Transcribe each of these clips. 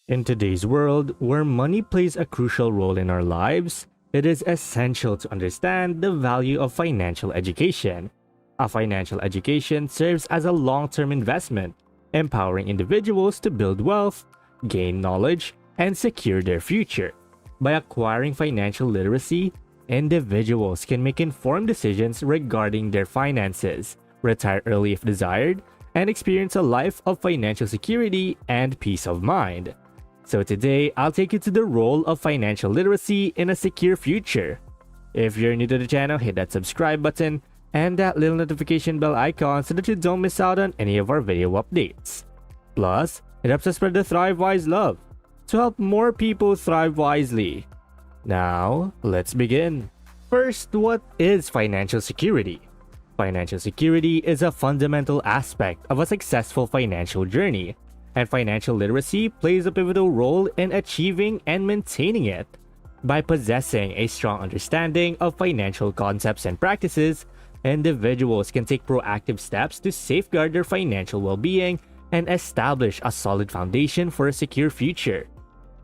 In today's world, where money plays a crucial role in our lives, it is essential to understand the value of financial education. A financial education serves as a long-term investment, empowering individuals to build wealth, gain knowledge, and secure their future. By acquiring financial literacy, individuals can make informed decisions regarding their finances, retire early if desired, and experience a life of financial security and peace of mind. So today, I'll take you to the role of financial literacy in a secure future. If you're new to the channel, hit that subscribe button and that little notification bell icon so that you don't miss out on any of our video updates. Plus, it helps us spread the Thrive Wise love to help more people thrive wisely. Now, let's begin. First, what is financial security? Financial security is a fundamental aspect of a successful financial journey, and financial literacy plays a pivotal role in achieving and maintaining it. By possessing a strong understanding of financial concepts and practices, individuals can take proactive steps to safeguard their financial well-being and establish a solid foundation for a secure future.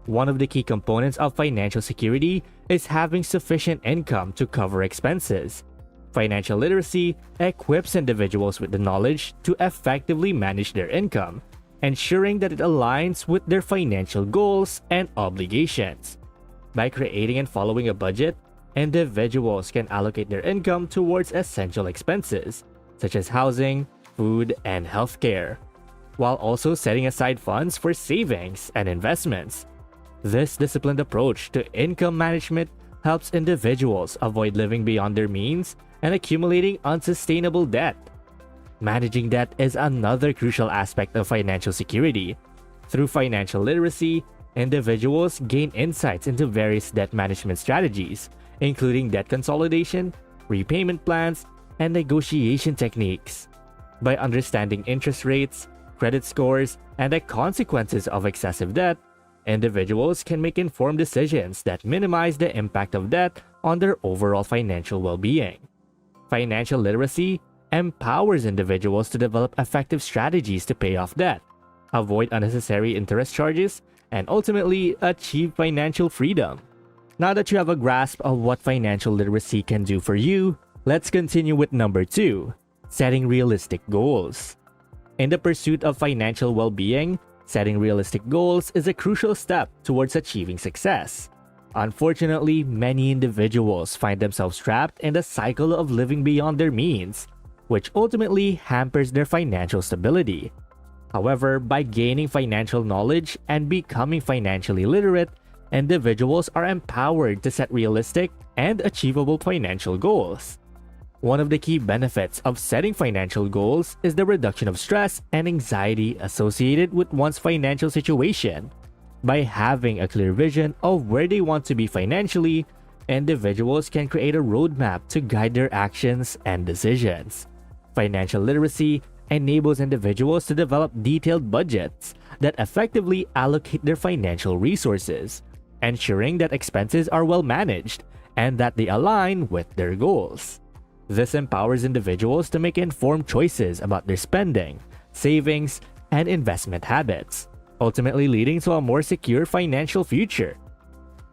One of the key components of financial security is having sufficient income to cover expenses. Financial literacy equips individuals with the knowledge to effectively manage their income, ensuring that it aligns with their financial goals and obligations. By creating and following a budget, individuals can allocate their income towards essential expenses, such as housing, food, and healthcare, while also setting aside funds for savings and investments. This disciplined approach to income management helps individuals avoid living beyond their means and accumulating unsustainable debt. Managing debt is another crucial aspect of financial security. Through financial literacy, individuals gain insights into various debt management strategies, including debt consolidation, repayment plans, and negotiation techniques. By understanding interest rates, credit scores, and the consequences of excessive debt, individuals can make informed decisions that minimize the impact of debt on their overall financial well-being. Financial literacy empowers individuals to develop effective strategies to pay off debt, avoid unnecessary interest charges, and ultimately achieve financial freedom. Now that you have a grasp of what financial literacy can do for you, let's continue with number 2, setting realistic goals. In the pursuit of financial well-being, setting realistic goals is a crucial step towards achieving success. Unfortunately, many individuals find themselves trapped in the cycle of living beyond their means, which ultimately hampers their financial stability. However, by gaining financial knowledge and becoming financially literate, individuals are empowered to set realistic and achievable financial goals. One of the key benefits of setting financial goals is the reduction of stress and anxiety associated with one's financial situation. By having a clear vision of where they want to be financially, individuals can create a roadmap to guide their actions and decisions. Financial literacy enables individuals to develop detailed budgets that effectively allocate their financial resources, ensuring that expenses are well managed and that they align with their goals. This empowers individuals to make informed choices about their spending, savings, and investment habits, ultimately leading to a more secure financial future.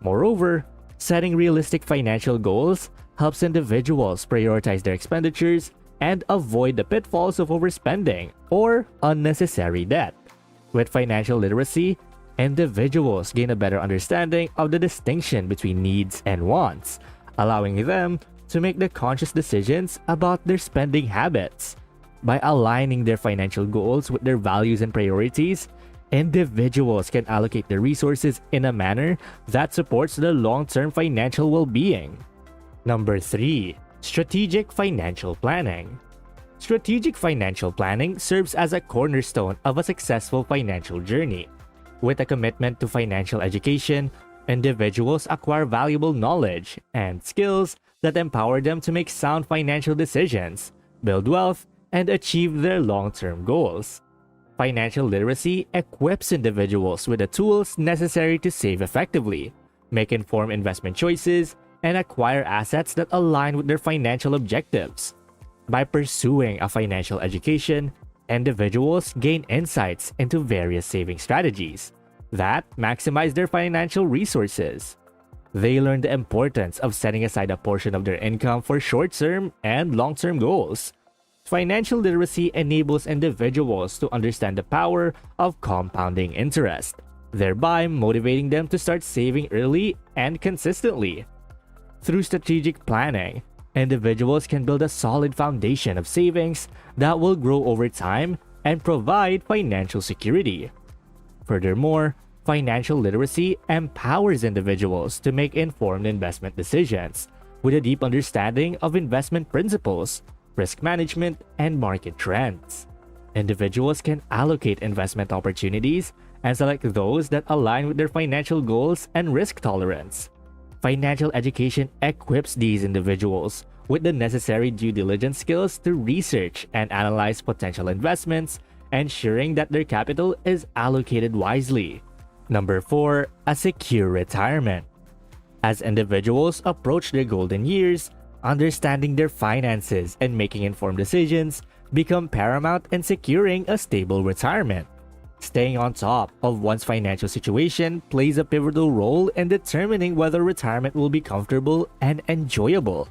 Moreover, setting realistic financial goals helps individuals prioritize their expenditures and avoid the pitfalls of overspending or unnecessary debt. With financial literacy, individuals gain a better understanding of the distinction between needs and wants, allowing them to make the conscious decisions about their spending habits. By aligning their financial goals with their values and priorities, individuals can allocate their resources in a manner that supports their long-term financial well-being. Number 3. Strategic financial planning. Strategic financial planning serves as a cornerstone of a successful financial journey. With a commitment to financial education, individuals acquire valuable knowledge and skills that empower them to make sound financial decisions, build wealth, and achieve their long-term goals. Financial literacy equips individuals with the tools necessary to save effectively, make informed investment choices, and acquire assets that align with their financial objectives. By pursuing a financial education, individuals gain insights into various saving strategies, that maximize their financial resources. They learn the importance of setting aside a portion of their income for short-term and long-term goals. Financial literacy enables individuals to understand the power of compounding interest, thereby motivating them to start saving early and consistently. Through strategic planning, individuals can build a solid foundation of savings that will grow over time and provide financial security. Furthermore, financial literacy empowers individuals to make informed investment decisions with a deep understanding of investment principles, risk management, and market trends. Individuals can allocate investment opportunities and select those that align with their financial goals and risk tolerance. Financial education equips these individuals with the necessary due diligence skills to research and analyze potential investments, ensuring that their capital is allocated wisely. Number 4. A secure retirement. As individuals approach their golden years, understanding their finances and making informed decisions become paramount in securing a stable retirement. Staying on top of one's financial situation plays a pivotal role in determining whether retirement will be comfortable and enjoyable.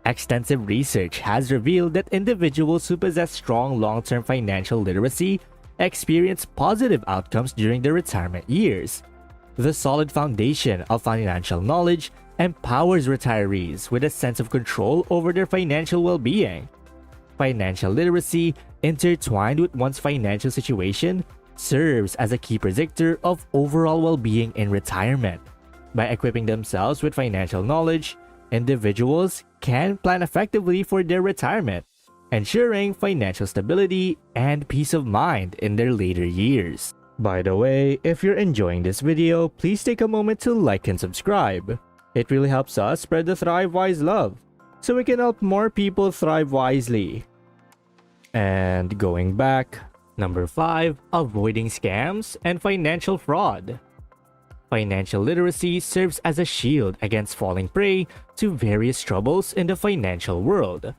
Extensive research has revealed that individuals who possess strong long-term financial literacy experience positive outcomes during their retirement years. The solid foundation of financial knowledge empowers retirees with a sense of control over their financial well-being. Financial literacy, intertwined with one's financial situation, serves as a key predictor of overall well-being in retirement. By equipping themselves with financial knowledge, individuals can plan effectively for their retirement, ensuring financial stability and peace of mind in their later years. By the way, if you're enjoying this video, please take a moment to like and subscribe. It really helps us spread the Thrive Wise love, so we can help more people thrive wisely. And going back, number 5, avoiding scams and financial fraud. Financial literacy serves as a shield against falling prey to various troubles in the financial world.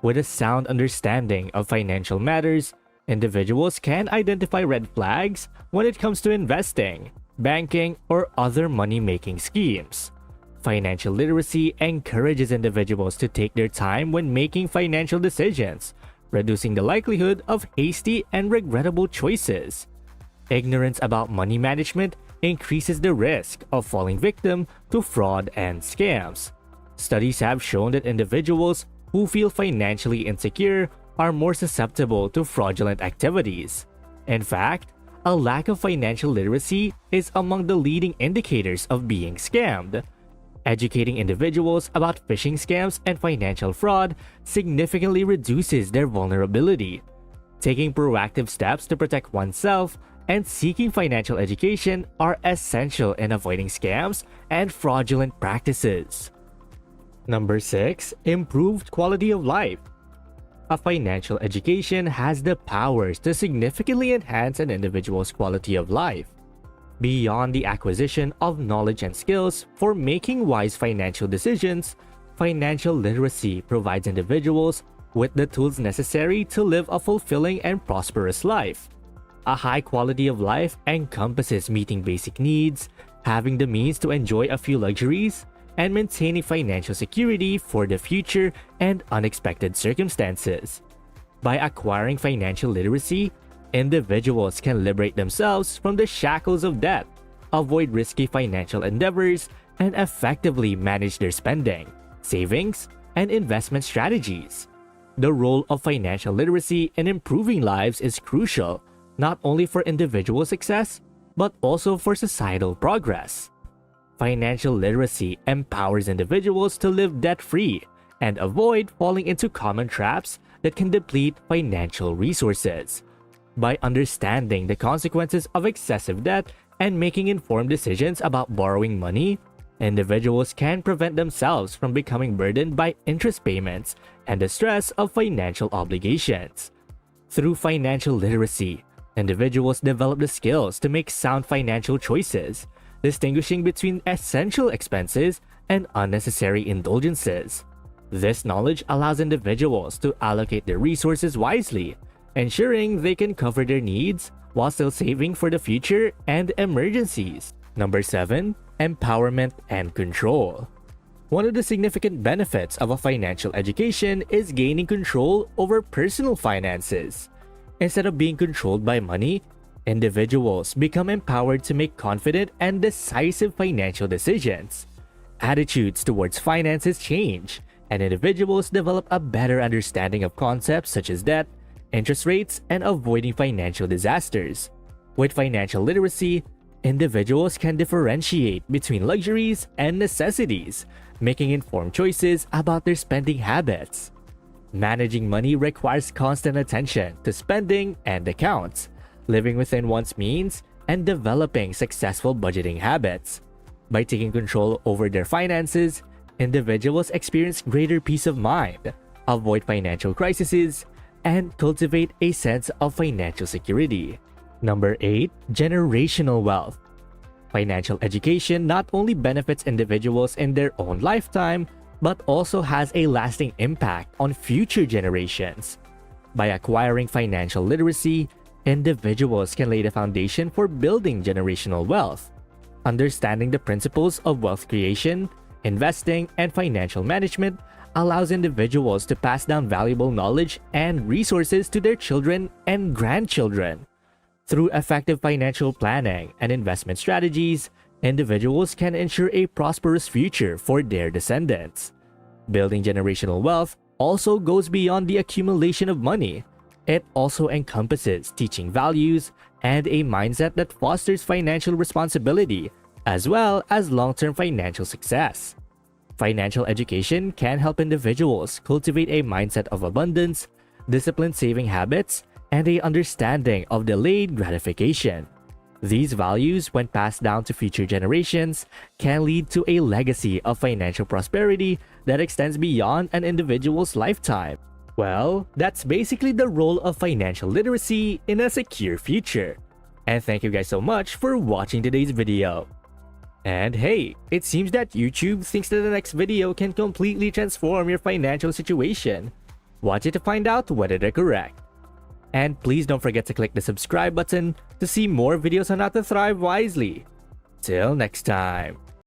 With a sound understanding of financial matters, individuals can identify red flags when it comes to investing, banking, or other money-making schemes. Financial literacy encourages individuals to take their time when making financial decisions, reducing the likelihood of hasty and regrettable choices. Ignorance about money management increases the risk of falling victim to fraud and scams. Studies have shown that individuals who feel financially insecure are more susceptible to fraudulent activities. In fact, a lack of financial literacy is among the leading indicators of being scammed. Educating individuals about phishing scams and financial fraud significantly reduces their vulnerability. Taking proactive steps to protect oneself and seeking financial education are essential in avoiding scams and fraudulent practices. Number 6. Improved quality of life. A financial education has the powers to significantly enhance an individual's quality of life. Beyond the acquisition of knowledge and skills for making wise financial decisions, financial literacy provides individuals with the tools necessary to live a fulfilling and prosperous life. A high quality of life encompasses meeting basic needs, having the means to enjoy a few luxuries, and maintaining financial security for the future and unexpected circumstances. By acquiring financial literacy, individuals can liberate themselves from the shackles of debt, avoid risky financial endeavors, and effectively manage their spending, savings, and investment strategies. The role of financial literacy in improving lives is crucial, not only for individual success, but also for societal progress. Financial literacy empowers individuals to live debt-free and avoid falling into common traps that can deplete financial resources. By understanding the consequences of excessive debt and making informed decisions about borrowing money, individuals can prevent themselves from becoming burdened by interest payments and the stress of financial obligations. Through financial literacy, individuals develop the skills to make sound financial choices, distinguishing between essential expenses and unnecessary indulgences. This knowledge allows individuals to allocate their resources wisely, ensuring they can cover their needs while still saving for the future and emergencies. Number 7. Empowerment and control. One of the significant benefits of a financial education is gaining control over personal finances. Instead of being controlled by money, individuals become empowered to make confident and decisive financial decisions. Attitudes towards finances change, and individuals develop a better understanding of concepts such as debt, interest rates, and avoiding financial disasters. With financial literacy, individuals can differentiate between luxuries and necessities, making informed choices about their spending habits. Managing money requires constant attention to spending and accounts, living within one's means, and developing successful budgeting habits. By taking control over their finances, individuals experience greater peace of mind, avoid financial crises, and cultivate a sense of financial security. Number 8. Generational wealth. Financial education not only benefits individuals in their own lifetime, but also has a lasting impact on future generations. By acquiring financial literacy, individuals can lay the foundation for building generational wealth. Understanding the principles of wealth creation, investing, and financial management allows individuals to pass down valuable knowledge and resources to their children and grandchildren. Through effective financial planning and investment strategies, individuals can ensure a prosperous future for their descendants. Building generational wealth also goes beyond the accumulation of money. It also encompasses teaching values and a mindset that fosters financial responsibility, as well as long-term financial success. Financial education can help individuals cultivate a mindset of abundance, disciplined saving habits, and an understanding of delayed gratification. These values, when passed down to future generations, can lead to a legacy of financial prosperity that extends beyond an individual's lifetime. Well, that's basically the role of financial literacy in a secure future. And thank you guys so much for watching today's video. And hey, it seems that YouTube thinks that the next video can completely transform your financial situation. Watch it to find out whether they're correct. And please don't forget to click the subscribe button to see more videos on how to thrive wisely. Till next time.